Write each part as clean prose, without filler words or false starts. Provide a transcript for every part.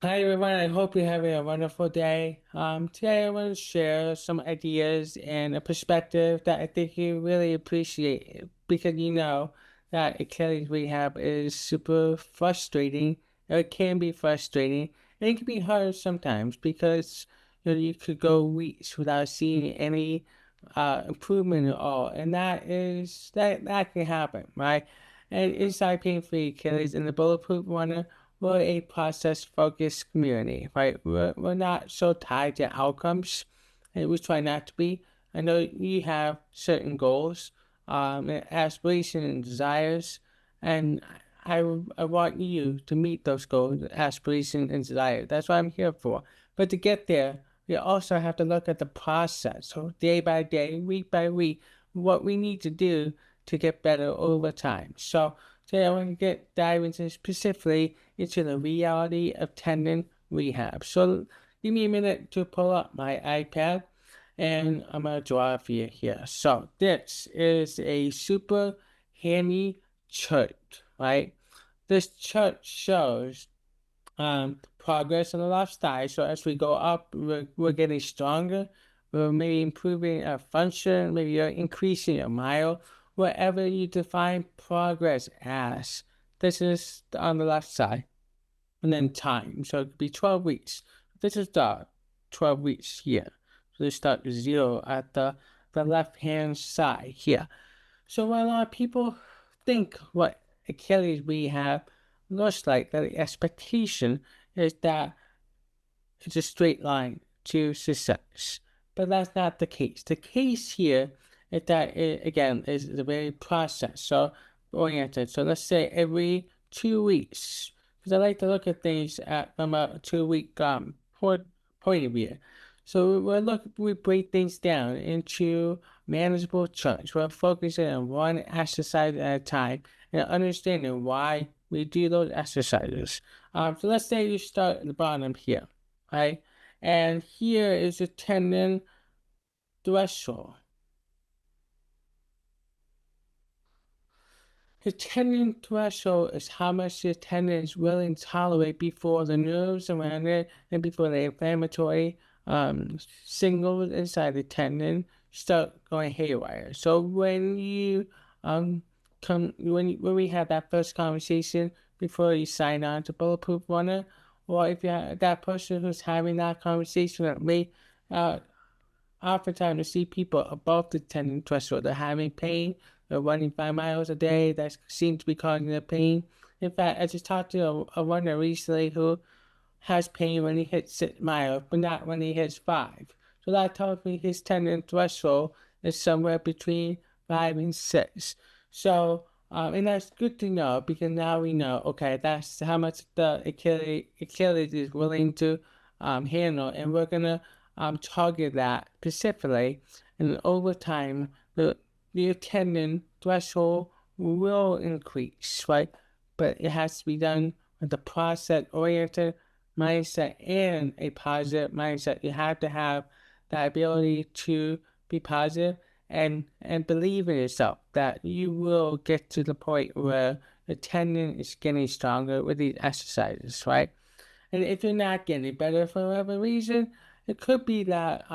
Hi everyone, I hope you're having a wonderful day. Today I want to share some ideas and a perspective that I think you really appreciate because you know that Achilles rehab is super frustrating. It can be frustrating and it can be hard sometimes because you could go weeks without seeing any improvement at all, and that can happen, right? And inside Pain Free Achilles and the Bulletproof Runner, we're a process focused community, right? We're not so tied to outcomes, and we try not to be. I know you have certain goals, and aspirations and desires, and I want you to meet those goals, aspirations, and desires. That's what I'm here for. But to get there, we also have to look at the process. So day by day, week by week, what we need to do to get better over time. So today I want to dive into specifically into the reality of tendon rehab. So give me a minute to pull up my iPad and I'm gonna draw it for you here. So this is a super handy chart, right? This chart shows progress in the lifestyle. So as we go up, we're getting stronger. We're maybe improving our function. Maybe you're increasing your mile. Whatever you define progress as, this is on the left side. And then time. So it could be 12 weeks. This is the 12 weeks here. So this start with 0 at the left hand side here. So when a lot of people think what Achilles rehab looks like, that the expectation is that it's a straight line to success. But that's not the case. The case here is that it, again, is the very process so oriented. So let's say every 2 weeks, because I like to look at things from a 2 week point of view. So we break things down into manageable chunks. We're focusing on one exercise at a time and understanding why we do those exercises. So let's say you start at the bottom here, right? And here is the tendon threshold. The tendon threshold is how much the tendon is willing to tolerate before the nerves around it and before the inflammatory signals inside the tendon start going haywire. So when you when we have that first conversation before you sign on to Bulletproof Runner, or if you have that person who's having that conversation with me, uh, oftentimes, you see people above the tendon threshold. They're having pain. They're running 5 miles a day. That seems to be causing their pain. In fact, I just talked to a runner recently who has pain when he hits 6 miles, but not when he hits five. So that tells me his tendon threshold is somewhere between 5 and 6. So, and that's good to know because now we know, okay, that's how much the Achilles is willing to handle, and we're gonna target that specifically. And over time, the tendon threshold will increase, right? But it has to be done with a process oriented mindset and a positive mindset. You have to have that ability to be positive and believe in yourself that you will get to the point where the tendon is getting stronger with these exercises, right? And if you're not getting better for whatever reason, it could be that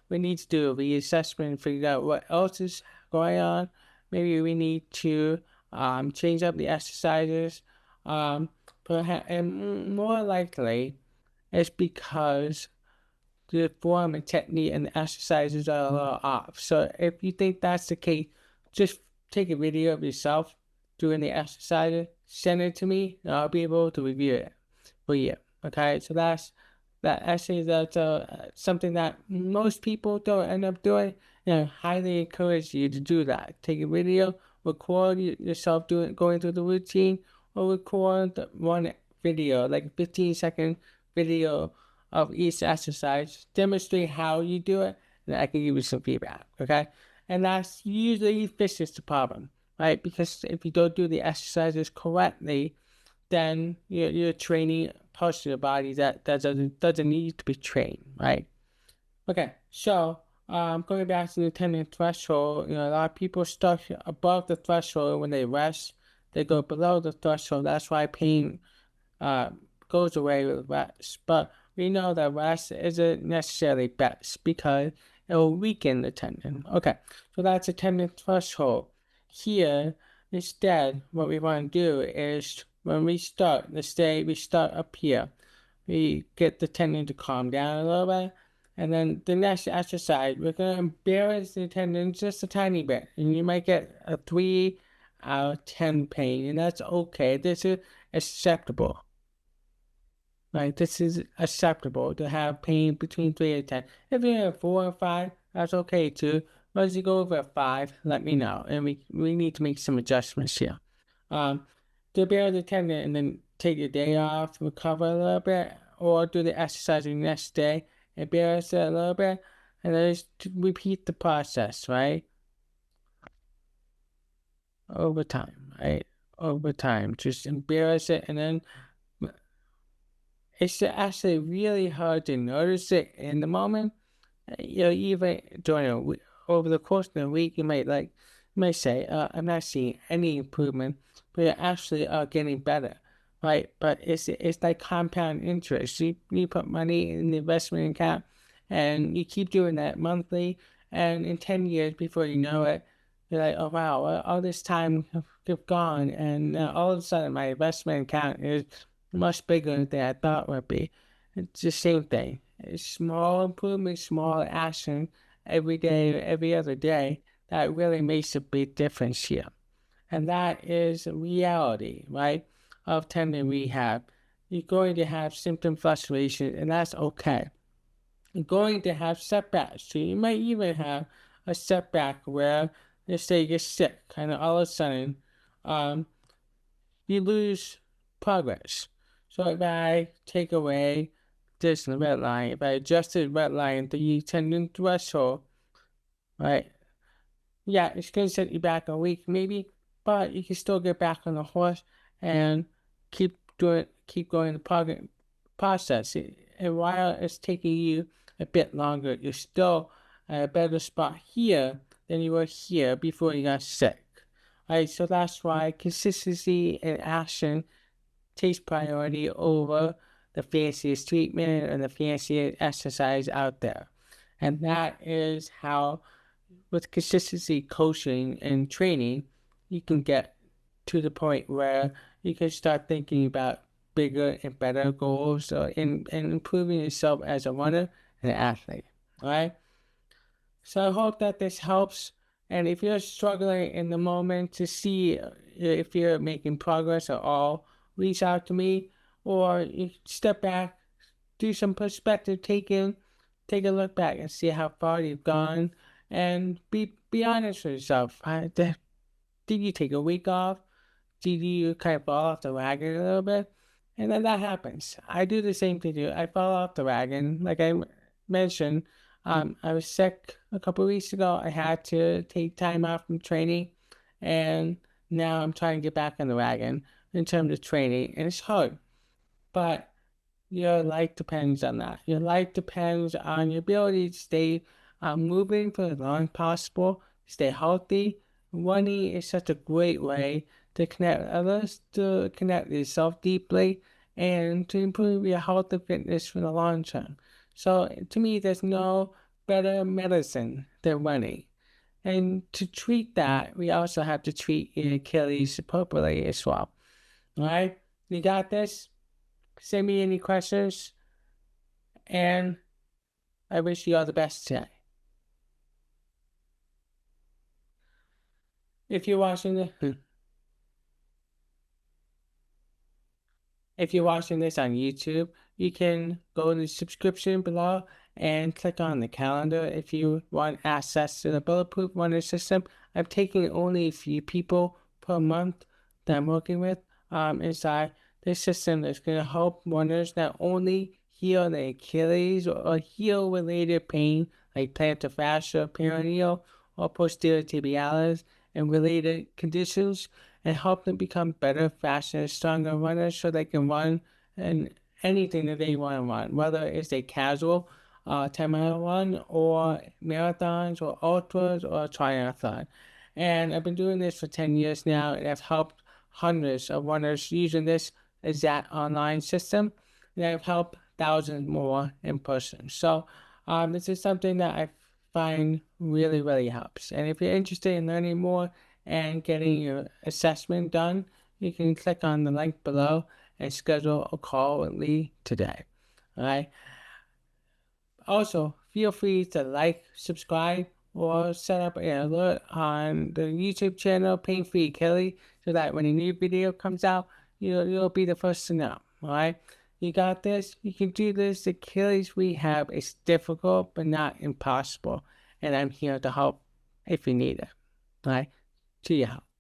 we need to do a reassessment and figure out what else is going on. Maybe we need to change up the exercises. Perhaps, and more likely, it's because the form and technique and the exercises are a little off. So if you think that's the case, just take a video of yourself doing the exercises, send it to me, and I'll be able to review it for you. Okay, so that's something that most people don't end up doing. Highly encourage you to do that. Take a video, record yourself going through the routine, or record one video, like 15-second video of each exercise, demonstrate how you do it, and I can give you some feedback, okay? And that's usually fixes the problem, right? Because if you don't do the exercises correctly, then you're training parts of your body that doesn't need to be trained, right? Okay, so going back to the tendon threshold, a lot of people start above the threshold when they rest. They go below the threshold. That's why pain uh, goes away with rest. But we know that rest isn't necessarily best because it will weaken the tendon. Okay, so that's a tendon threshold. Here, instead, what we want to do is when we start, let's say we start up here, we get the tendon to calm down a little bit. And then the next exercise, we're going to embarrass the tendon just a tiny bit. And you might get a 3 out of 10 pain. And that's okay. This is acceptable. Right? This is acceptable to have pain between 3 and 10. If you're at 4 or 5, that's okay too. Once you go over a 5, let me know. And we need to make some adjustments here. To bear the tendon and then take your day off, recover a little bit, or do the exercise the next day, embarrass it a little bit, and then just repeat the process, right? Over time, right? Over time. Just embarrass it, and then it's actually really hard to notice it in the moment. Even during over the course of the week, you might say, I'm not seeing any improvement, but you actually are getting better, right? But it's like compound interest. You put money in the investment account, and you keep doing that monthly, and in 10 years, before you know it, you're like, oh wow, all this time have gone, and all of a sudden my investment account is much bigger than I thought it would be. It's the same thing. It's small improvement, small action every day, every other day that really makes a big difference here. And that is reality, right, of tendon rehab. You're going to have symptom fluctuation, and that's okay. You're going to have setbacks. So you might even have a setback where, let's say, you're sick, and all of a sudden, you lose progress. So if I take away this red line, if I adjust the red line, the tendon threshold, right? Yeah, it's gonna set you back a week maybe, but you can still get back on the horse and keep going the process. And while it's taking you a bit longer, you're still at a better spot here than you were here before you got sick. Right, so that's why consistency and action takes priority over the fanciest treatment and the fanciest exercise out there. And that is how, with consistency coaching and training, you can get to the point where you can start thinking about bigger and better goals and improving yourself as a runner and an athlete. All right. So I hope that this helps. And if you're struggling in the moment to see if you're making progress at all, reach out to me, or you step back, do some perspective taking, take a look back and see how far you've gone, and be honest with yourself. Did you take a week off? Did you kind of fall off the wagon a little bit? And then that happens. I do the same thing too. I fall off the wagon. Like I mentioned, I was sick a couple of weeks ago. I had to take time off from training, and now I'm trying to get back on the wagon in terms of training, and it's hard. But your life depends on that. Your life depends on your ability to stay moving for as long as possible, stay healthy. Running is such a great way to connect with others, to connect with yourself deeply, and to improve your health and fitness for the long term. So to me, there's no better medicine than running. And to treat that, we also have to treat your Achilles appropriately as well. All right? You got this? Send me any questions, and I wish you all the best today. If you're watching this, if you're watching this on YouTube, you can go to the subscription below and click on the calendar if you want access to the Bulletproof Runner System. I'm taking only a few people per month that I'm working with inside this system that's going to help runners not only heal the Achilles or heel related pain like plantar fascia, peroneal, or posterior tibialis and related conditions, and help them become better, faster, stronger runners so they can run and anything that they want to run, whether it's a casual 10-mile run or marathons or ultras or triathlon. And I've been doing this for 10 years now, and I've helped hundreds of runners using this exact online system. and I've helped thousands more in person. So this is something that I find really, really helps. And if you're interested in learning more and getting your assessment done, you can click on the link below and schedule a call with Lee today. All right. Also, feel free to like, subscribe, or set up an alert on the YouTube channel Pain Free Kelly so that when a new video comes out, you'll be the first to know. All right. You got this. You can do this. Achilles Rehab is difficult, but not impossible. And I'm here to help if you need it. All right. To your help.